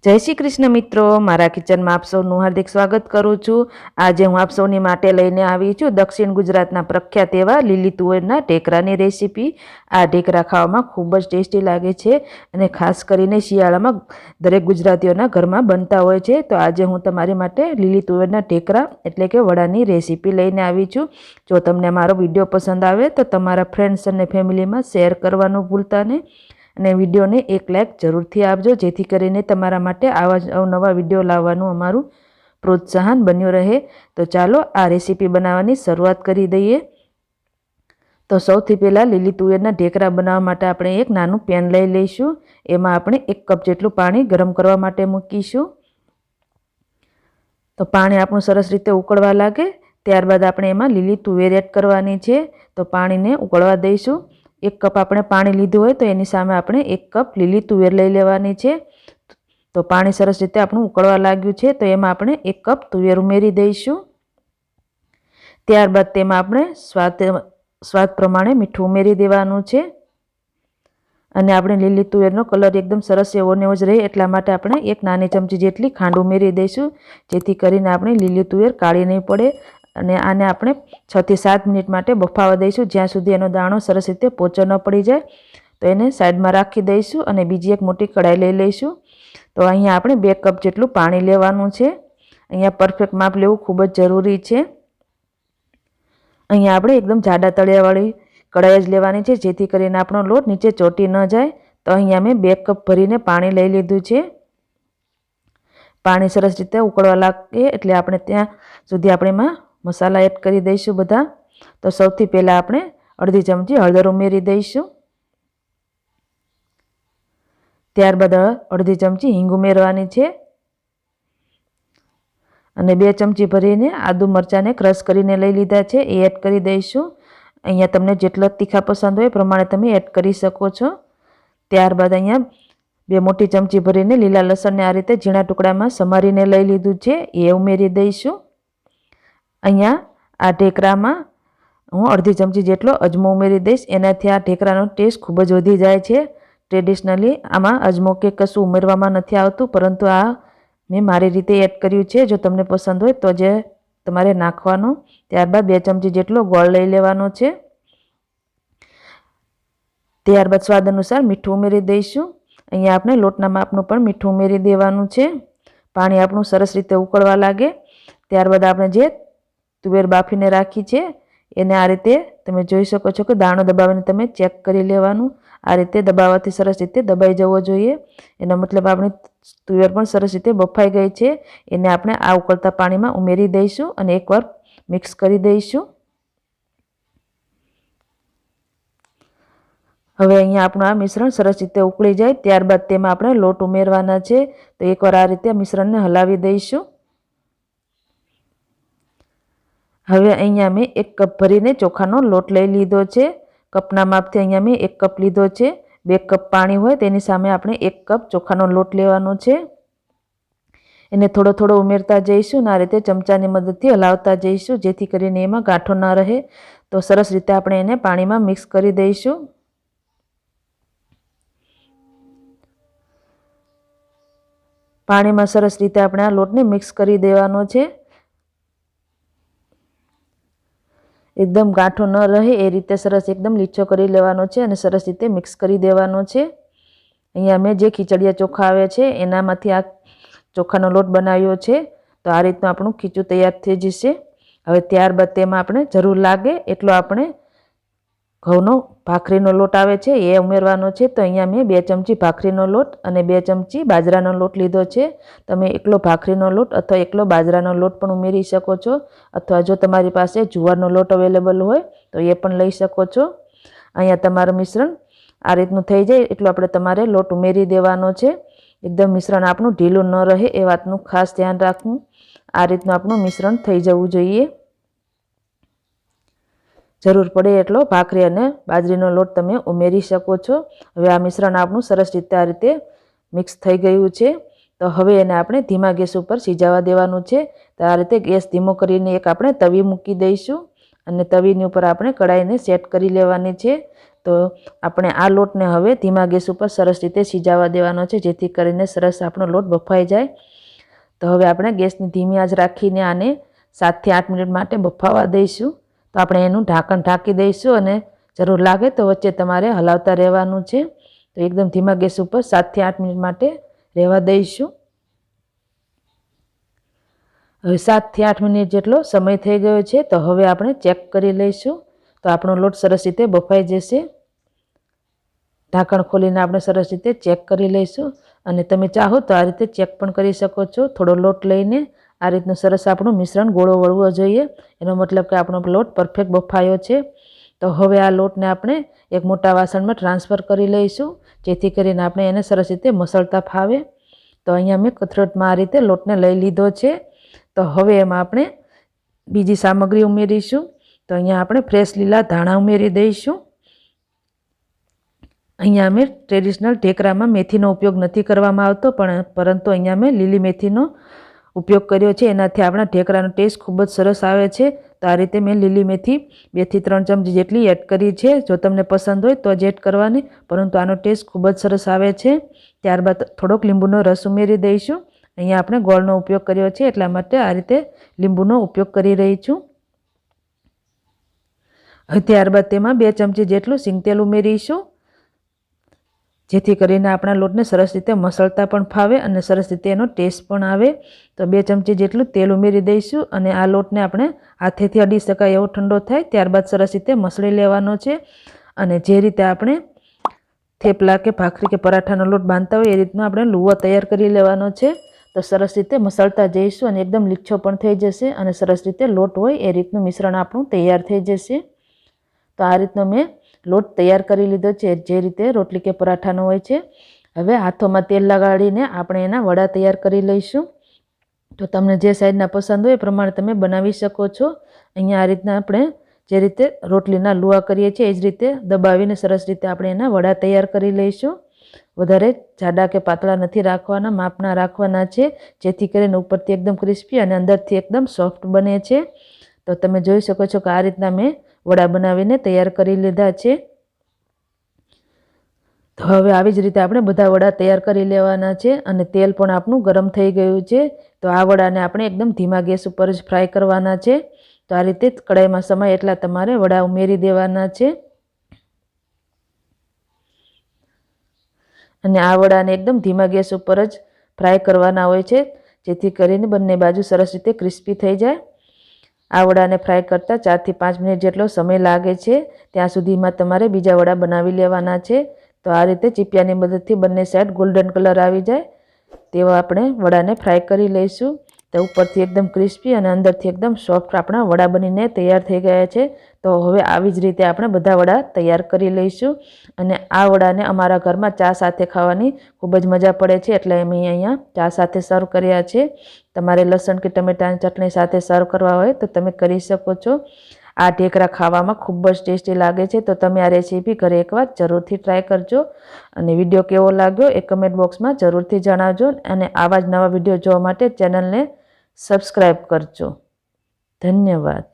जय श्री कृष्ण मित्रों, मारा किचन में आप सौનું हार्दिक स्वागत करूँ छूँ। आज हूँ आप सौनी माटे लईने आवी छूँ दक्षिण गुजरातना प्रख्यात एवा લીલી તુવેરના ઢેકરાની રેસીपी। आ ઢેકરા ખાવામાં ખૂબ જ ટેસ્ટી લાગે છે અને ખાસ કરીને શિયાળામાં દરેક ગુજરાતીઓના ઘરમાં બનતા હોય છે। તો આજે હું તમારી માટે લીલી તુવેરના ઢેકરા એટલે કે વડાની રેસીપી લઈને આવી છું। જો તમને મારો વિડીયો પસંદ આવે તો તમારા ફ્રેન્ડ્સ અને ફેમિલીમાં શેર કરવાનું ભૂલતા નહીં અને વિડીયોને એક લાઇક જરૂરથી આપજો, જેથી કરીને તમારા માટે આવા જ અવનવા વિડીયો લાવવાનું અમારું પ્રોત્સાહન બન્યું રહે। તો ચાલો આ રેસીપી બનાવવાની શરૂઆત કરી દઈએ। તો સૌથી પહેલાં લીલી તુવેરના ઢેકરા બનાવવા માટે આપણે એક નાનું પેન લઈ લઈશું। એમાં આપણે 1 કપ જેટલું પાણી ગરમ કરવા માટે મૂકીશું। તો પાણી આપણું સરસ રીતે ઉકળવા લાગે ત્યારબાદ આપણે એમાં લીલી તુવેર એડ કરવાની છે। તો પાણીને ઉકળવા દઈશું। 1 કપ આપણે પાણી લીધું હોય તો એની સામે આપણે 1 કપ લીલી તુવેર લઈ લેવાની છે। તો પાણી સરસ રીતે આપણું ઉકળવા લાગ્યું છે તો એમાં આપણે 1 કપ તુવેર ઉમેરી દઈશું। ત્યારબાદ તેમાં આપણે સ્વાદ પ્રમાણે મીઠું ઉમેરી દેવાનું છે અને આપણે લીલી તુવેરનો કલર એકદમ સરસ એવો ને એવો જ રહે એટલા માટે આપણે 1 નાની ચમચી જેટલી ખાંડ ઉમેરી દઈશું, જેથી કરીને આપણી લીલી તુવેર કાળી નહીં પડે। અને આને આપણે 6 થી 7 મિનિટ માટે બફાવા દઈશું, જ્યાં સુધી એનો દાણો સરસ રીતે પોચો ન પડી જાય। તો એને સાઈડમાં રાખી દઈશું અને બીજી એક મોટી કઢાઈ લઈ લઈશું। તો અહીંયા આપણે 2 કપ જેટલું પાણી લેવાનું છે। અહીંયા પરફેક્ટ માપ લેવું ખૂબ જ જરૂરી છે। અહીંયા આપણે એકદમ જાડા તળિયાવાળી કઢાઈ જ લેવાની છે, જેથી કરીને આપણો લોટ નીચે ચોંટી ન જાય। તો અહીંયા મેં 2 કપ ભરીને પાણી લઈ લીધું છે। પાણી સરસ રીતે ઉકળવા લાગે એટલે આપણે ત્યાં સુધી આપણે એમાં મસાલા એડ કરી દઈશું બધા। તો સૌથી પહેલાં આપણે અડધી ચમચી હળદર ઉમેરી દઈશું। ત્યારબાદ અડધી ચમચી હિંગ ઉમેરવાની છે અને 2 ચમચી ભરીને આદુ મરચાંને ક્રશ કરીને લઈ લીધા છે, એ એડ કરી દઈશું। અહીંયા તમને જેટલા તીખા પસંદ હોય એ પ્રમાણે તમે એડ કરી શકો છો। ત્યારબાદ અહીંયા 2 મોટી ચમચી ભરીને લીલા લસણને આ રીતે ઝીણા ટુકડામાં સમારીને લઈ લીધું છે, એ ઉમેરી દઈશું। અહીંયા આ ઢેકરામાં હું અડધી ચમચી જેટલો અજમો ઉમેરી દઈશ, એનાથી આ ઢેકરાનો ટેસ્ટ ખૂબ જ વધી જાય છે। ટ્રેડિશનલી આમાં અજમો કે કશું ઉમેરવામાં નથી આવતું, પરંતુ આ મેં મારી રીતે એડ કર્યું છે। જો તમને પસંદ હોય તો જે તમારે નાખવાનો। ત્યારબાદ 2 ચમચી જેટલો ગોળ લઈ લેવાનો છે। ત્યારબાદ સ્વાદ અનુસાર મીઠું ઉમેરી દઈશું। અહીંયા આપણે લોટના માપનું પણ મીઠું ઉમેરી દેવાનું છે। પાણી આપણું સરસ રીતે ઉકળવા લાગે ત્યારબાદ આપણે જે તુવેર બાફીને રાખી છે એને આ રીતે તમે જોઈ શકો છો કે દાણો દબાવીને તમે ચેક કરી લેવાનું। આ રીતે દબાવવાથી સરસ રીતે દબાઈ જવો જોઈએ, એનો મતલબ આપણી તુવેર પણ સરસ રીતે બફાઈ ગઈ છે। એને આપણે આ ઉકળતા પાણીમાં ઉમેરી દઈશું અને એકવાર મિક્સ કરી દઈશું। હવે અહીંયા આપણું આ મિશ્રણ સરસ રીતે ઉકળી જાય ત્યારબાદ તેમાં આપણે લોટ ઉમેરવાના છે। તો એકવાર આ રીતે મિશ્રણને હલાવી દઈશું। હવે અહીંયા મેં 1 કપ ભરીને ચોખાનો લોટ લઈ લીધો છે। કપના માપથી અહીંયા મેં 1 કપ લીધો છે। 2 કપ પાણી હોય તેની સામે આપણે 1 કપ ચોખાનો લોટ લેવાનો છે। એને થોડો થોડો ઉમેરતા જઈશું અને આ રીતે ચમચાની મદદથી હલાવતા જઈશું, જેથી કરીને એમાં ગાંઠો ન રહે। તો સરસ રીતે આપણે એને પાણીમાં મિક્સ કરી દઈશું। પાણીમાં સરસ રીતે આપણે આ લોટને મિક્સ કરી દેવાનો છે, એકદમ ગાંઠો ન રહે એ રીતે સરસ એકદમ લીચો કરી લેવાનો છે અને સરસ રીતે મિક્સ કરી દેવાનો છે। અહીંયા મેં જે ખીચડિયા ચોખા આવે છે એનામાંથી આ ચોખાનો લોટ બનાવ્યો છે। તો આ રીતનું આપણું ખીચું તૈયાર થઈ જશે। હવે ત્યારબાદ તેમાં આપણે જરૂર લાગે એટલો આપણે ઘઉંનો ભાખરીનો લોટ આવે છે એ ઉમેરવાનો છે। તો અહીંયા મેં 2 ચમચી ભાખરીનો લોટ અને 2 ચમચી બાજરાનો લોટ લીધો છે। તમે એકલો ભાખરીનો લોટ અથવા એકલો બાજરાનો લોટ પણ ઉમેરી શકો છો, અથવા જો તમારી પાસે જુવારનો લોટ અવેલેબલ હોય તો એ પણ લઈ શકો છો। અહીંયા તમારું મિશ્રણ આ રીતનું થઈ જાય એટલો આપણે તમારે લોટ ઉમેરી દેવાનો છે। એકદમ મિશ્રણ આપણું ઢીલું ન રહે એ વાતનું ખાસ ધ્યાન રાખવું। આ રીતનું આપણું મિશ્રણ થઈ જવું જોઈએ। જરૂર પડે એટલો ભાખરી અને બાજરીનો લોટ તમે ઉમેરી શકો છો। હવે આ મિશ્રણ આપણું સરસ રીતે આ રીતે મિક્સ થઈ ગયું છે। તો હવે એને આપણે ધીમા ગેસ ઉપર સિજાવા દેવાનું છે। તો આ રીતે ગેસ ધીમો કરીને એક આપણે તવી મૂકી દઈશું અને તવીની ઉપર આપણે કઢાઈને સેટ કરી લેવાની છે। તો આપણે આ લોટને હવે ધીમા ગેસ ઉપર સરસ રીતે સિજાવા દેવાનો છે, જેથી કરીને સરસ આપણો લોટ બફાઈ જાય। તો હવે આપણે ગેસની ધીમી આંચ રાખીને આને 7 થી 8 મિનિટ માટે બફાવા દઈશું। તો આપણે એનું ઢાંકણ ઢાંકી દઈશું અને જરૂર લાગે તો વચ્ચે તમારે હલાવતા રહેવાનું છે। તો એકદમ ધીમા ગેસ ઉપર 7 થી 8 મિનિટ માટે રહેવા દઈશું। હવે 7 થી 8 મિનિટ જેટલો સમય થઈ ગયો છે। તો હવે આપણે ચેક કરી લઈશું। તો આપણો લોટ સરસ રીતે બફાઈ જશે। ઢાંકણ ખોલીને આપણે સરસ રીતે ચેક કરી લઈશું અને તમે ચાહો તો આ રીતે ચેક પણ કરી શકો છો। થોડો લોટ લઈને આ રીતનું સરસ આપણું મિશ્રણ ગોળો વળવો જોઈએ, એનો મતલબ કે આપણો લોટ પરફેક્ટ બફાયો છે। તો હવે આ લોટને આપણે એક મોટા વાસણમાં ટ્રાન્સફર કરી લઈશું, જેથી કરીને આપણે એને સરસ રીતે મસળતા ફાવે। તો અહીંયા મેં કથરોટમાં આ રીતે લોટને લઈ લીધો છે। તો હવે એમાં આપણે બીજી સામગ્રી ઉમેરીશું। તો અહીંયા આપણે ફ્રેશ લીલા ધાણા ઉમેરી દઈશું। અહીંયા અમે ટ્રેડિશનલ ઢેકરામાં મેથીનો ઉપયોગ નથી કરવામાં આવતો, પરંતુ અહીંયા મેં લીલી મેથીનો ઉપયોગ કર્યો છે, એનાથી આપણા ઢેકરાનો ટેસ્ટ ખૂબ જ સરસ આવે છે। તો આ રીતે મેં લીલી મેથી 2 થી 3 ચમચી જેટલી એડ કરી છે। જો તમને પસંદ હોય તો જ એડ કરવાની, પરંતુ આનો ટેસ્ટ ખૂબ જ સરસ આવે છે। ત્યારબાદ થોડોક લીંબુનો રસ ઉમેરી દઈશું। અહીંયા આપણે ગોળનો ઉપયોગ કર્યો છે, એટલા માટે આ રીતે લીંબુનો ઉપયોગ કરી રહી છું। ત્યારબાદ તેમાં 2 ચમચી જેટલું સિંગ તેલ ઉમેરીશું, જેથી કરીને આપણા લોટને સરસ રીતે મસળતા પણ ફાવે અને સરસ રીતે એનો ટેસ્ટ પણ આવે। તો 2 ચમચી જેટલું તેલ ઉમેરી દઈશું અને આ લોટને આપણે હાથેથી અડી શકાય એવો ઠંડો થાય ત્યારબાદ સરસ રીતે મસળી લેવાનો છે। અને જે રીતે આપણે થેપલા કે ભાખરી કે પરાઠાનો લોટ બાંધતા હોય એ રીતનો આપણે લુવો તૈયાર કરી લેવાનો છે। તો સરસ રીતે મસળતા જઈશું અને એકદમ લીછો પણ થઈ જશે અને સરસ રીતે લોટ હોય એ રીતનું મિશ્રણ આપણું તૈયાર થઈ જશે। તો આ રીતનો મેં લોટ તૈયાર કરી લીધો છે, જે રીતે રોટલી કે પરાઠાનો હોય છે। હવે હાથોમાં તેલ લગાડીને આપણે એના વડા તૈયાર કરી લઈશું। તો તમને જે સાઈઝના પસંદ હોય એ પ્રમાણે તમે બનાવી શકો છો। અહીંયા આ રીતના આપણે જે રીતે રોટલીના લુવા કરીએ છીએ એ જ રીતે દબાવીને સરસ રીતે આપણે એના વડા તૈયાર કરી લઈશું। વધારે જાડા કે પાતળા નથી રાખવાના, માપના રાખવાના છે, જેથી કરીને ઉપરથી એકદમ ક્રિસ્પી અને અંદરથી એકદમ સોફ્ટ બને છે। તો તમે જોઈ શકો છો કે આ રીતના મેં વડા બનાવીને તૈયાર કરી લીધા છે। તો હવે આવી જ રીતે આપણે બધા વડા તૈયાર કરી લેવાના છે અને તેલ પણ આપણું ગરમ થઈ ગયું છે। તો આ વડાને આપણે એકદમ ધીમા ગેસ ઉપર જ ફ્રાય કરવાના છે। તો આ રીતે કડાઈમાં સમાય એટલા તમારે વડા ઉમેરી દેવાના છે અને આ વડાને એકદમ ધીમા ગેસ ઉપર જ ફ્રાય કરવાના હોય છે, જેથી કરીને બંને બાજુ સરસ રીતે ક્રિસ્પી થઈ જાય। આ વડાને ફ્રાય કરતાં 4 થી 5 મિનિટ જેટલો સમય લાગે છે, ત્યાં સુધીમાં તમારે બીજા વડા બનાવી લેવાના છે। તો આ રીતે ચીપિયાની મદદથી બંને સાઈડ ગોલ્ડન કલર આવી જાય તેવા આપણે વડાને ફ્રાય કરી લઈશું। તો ઉપરથી એકદમ ક્રિસ્પી અને અંદરથી એકદમ સોફ્ટ આપણા વડા બનીને તૈયાર થઈ ગયા છે। તો હવે આવી જ રીતે આપણે બધા વડા તૈયાર કરી લઈશું અને આ વડાને અમારા ઘરમાં ચા સાથે ખાવાની ખૂબ જ મજા પડે છે, એટલે અમે અહીંયા ચા સાથે સર્વ કર્યા છે। તમારે લસણ કે ટમેટાની ચટણી સાથે સર્વ કરવા હોય તો તમે કરી શકો છો। આ ઢેકરા ખાવામાં ખૂબ જ ટેસ્ટી લાગે છે। તો તમે આ રેસીપી ઘરે એકવાર જરૂરથી ટ્રાય કરજો અને વિડીયો કેવો લાગ્યો એ કમેન્ટ બોક્સમાં જરૂરથી જણાવજો અને આવા જ નવા વિડીયો જોવા માટે ચેનલને સબસ્ક્રાઈબ કરજો। ધન્યવાદ।